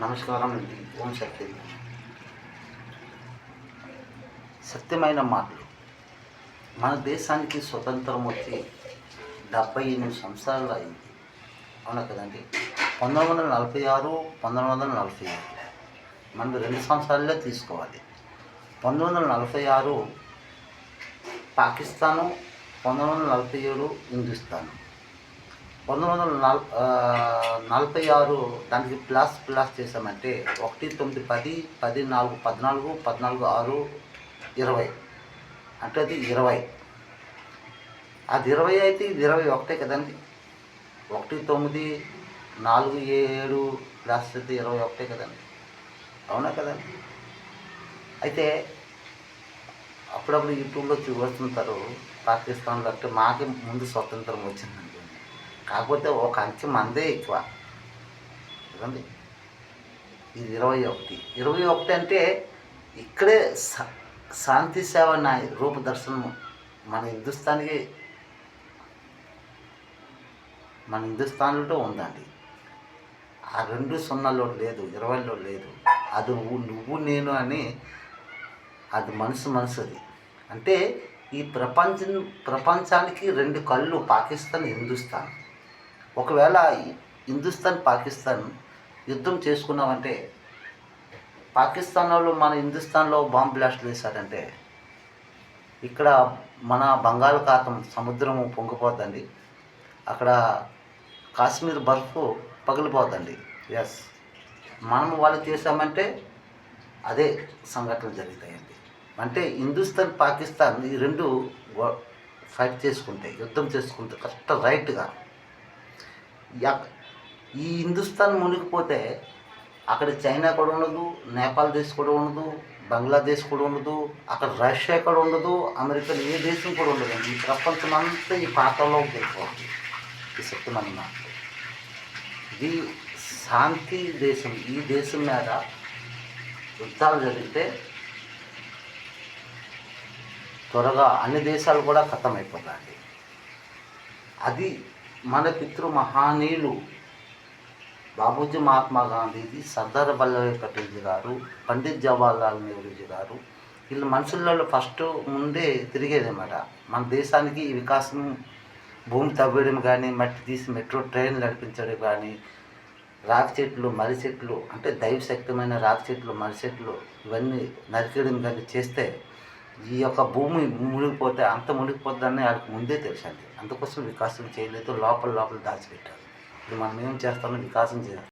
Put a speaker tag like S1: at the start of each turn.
S1: నమస్కారం అండి. ఓం శక్తి. సత్యమైన మాటలు. మన దేశానికి స్వతంత్రం వచ్చి 78 సంవత్సరాలు అయింది. అవునా కదండి. 1946, 1947 మనం 2 సంవత్సరాలే తీసుకోవాలి. 1946 పాకిస్తాను, 1947 హిందుస్థాను. 1946 దానికి ప్లస్ చేసామంటే 1, 9, 10, 14, 14, 14, 6, 20 అంటే అది 20. అది 20 అయితే ఇది 21 కదండి. 1, 9, 4, 7 ప్లస్ అయితే 21 కదండి. అవునా కదండి. అయితే అప్పుడప్పుడు యూట్యూబ్లో చూస్తుంటారు పాకిస్తాన్లో అంటే మాకే ముందు స్వతంత్రం వచ్చిందండి. కాకపోతే ఒక అంచె మందే ఎక్కువ కదండి. ఇది 21 అంటే ఇక్కడే శాంతి సేవ రూపదర్శనం మన హిందుస్థాన్లో ఉందండి. ఆ 20లో లేదు, 20లో లేదు. అది నువ్వు నేను అని అది మనసుది. అంటే ఈ ప్రపంచానికి 2 కళ్ళు పాకిస్తాన్, హిందుస్థాన్. ఒకవేళ హిందుస్థాన్ పాకిస్తాన్ యుద్ధం చేసుకున్నామంటే పాకిస్తాన్ వాళ్ళు మన హిందుస్థాన్లో బాంబ్ బ్లాస్ట్లు వేశారంటే ఇక్కడ మన బంగాళాఖాతం సముద్రము పొంగిపోద్దండి. అక్కడ కాశ్మీర్ బర్ఫ్ పగిలిపోద్దండి. ఎస్, మనము వాళ్ళు చేసామంటే అదే సంఘటనలు జరుగుతాయండి. అంటే హిందుస్థాన్ పాకిస్తాన్ ఈ 2 ఫైట్ చేసుకుంటాయి, యుద్ధం చేసుకుంటే కరెక్ట్ రైట్గా. ఈ హిందుస్థాన్ మునిగిపోతే అక్కడ చైనా కూడా ఉండదు, నేపాల్ దేశం కూడా ఉండదు, బంగ్లాదేశ్ కూడా ఉండదు, అక్కడ రష్యా కూడా ఉండదు, అమెరికా ఏ దేశం కూడా ఉండదండి. ఈ ప్రపంచం అంతా ఈ పాత్రలోకి వెళ్ళిపోతుంది. ఈ సత్యమైన మాటలు. ఇది శాంతి దేశం. ఈ దేశం మీద యుద్ధాలు జరిగితే త్వరగా అన్ని దేశాలు కూడా ఖతమైపోతాయండి. అది మన మహానీయులు బాబూజీ మహాత్మా గాంధీజీ, సర్దార్ వల్లభాయ్ పటేల్ గారు, పండిత్ జవహర్లాల్ నెహ్రూజీ గారు, వీళ్ళు మనుషులలో ఫస్ట్ ముందే తిరిగేదన్నమాట. మన దేశానికి ఈ వికాసం, భూమి తవ్వేయడం కానీ, మట్టి తీసి మెట్రో ట్రైన్ నడిపించడం కానీ, రాగి చెట్లు, మర్రి చెట్లు అంటే దైవశక్తమైన రాగి చెట్లు, మర్రి చెట్లు ఇవన్నీ నరికేయడం కానీ చేస్తే ఈ యొక్క భూమి మునిగిపోతే అంత మునిగిపోద్దని వాళ్ళకి ముందే తెలుసండి. అందుకోసం వికాసం చేయలేదు, లోపల దాచిపెట్టారు. ఇప్పుడు మనం ఏం చేస్తామో వికాసం చేయాలి.